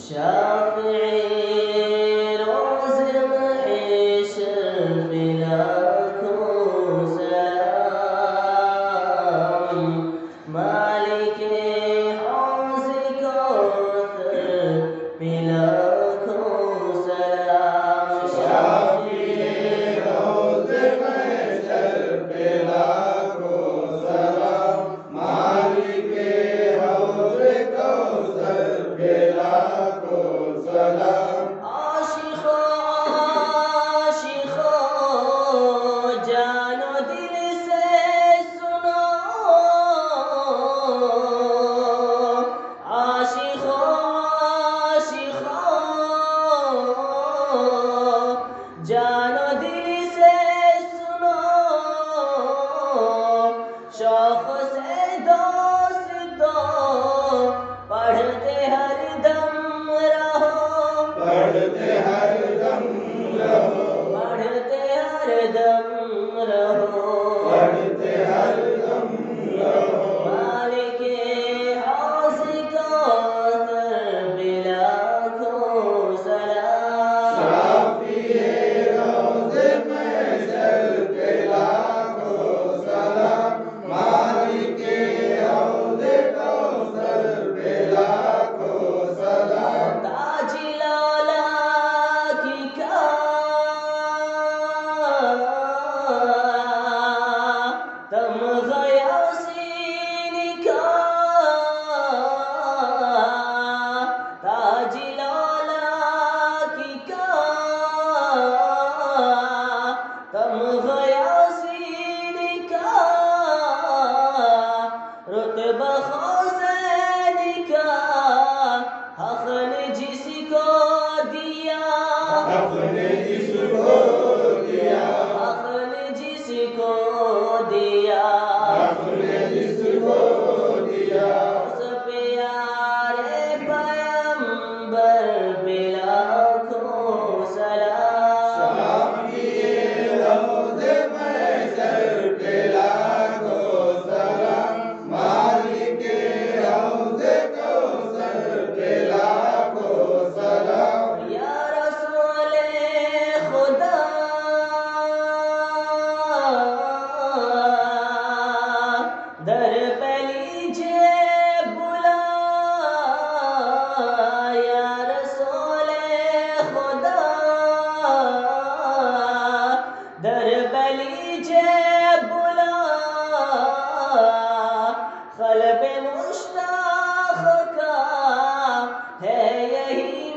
शाफ़िई रोज़ महशर में लाखों सलाम, मालिके हौज़ कौसर में लाखों सलाम। शाफ़िई रोज़ महशर में लाखों सलाम, मालिके हौज़ कौसर में लाखों सलाम। आशिक़ो आशिक़ो जानो दिल से सुनो, आशिक़ो आशिक़ो जानो दिल से सुनो, शौक़ से दोस्तों पढ़ते हर दम रहो, पढ़ते हर दम रहो, पढ़ते हर दम रहो, पढ़ते हर दम रहो। मालिके हौज़ कौसर में लाखों सलाम। शाफ़िई रोज़ महशर में लाखों सलाम, मालिके हौज़ कौसर में लाखों सलाम। ताजिलाला की का तम गयासीन का, ताजिलाला की का तम गयासीन का, रुतबा हुसैन का हक़ ने जिसको दिया, हक़ ने जिसको दिया, हक़ ने जिसको दिया, हक़ ने जिसको दिया। उस प्यारे पैगंबर पे लाखों सलाम। शाफ़िई रोज़ महशर पे लाखों सलाम, मालिके हौज़ कौसर पे लाखों सलाम। या रसूले खुदा दर पे लीजिए बुला, या रसूले खुदा दर पे लीजिए बुला, क़ल्ब मुश्ताक़ का है यही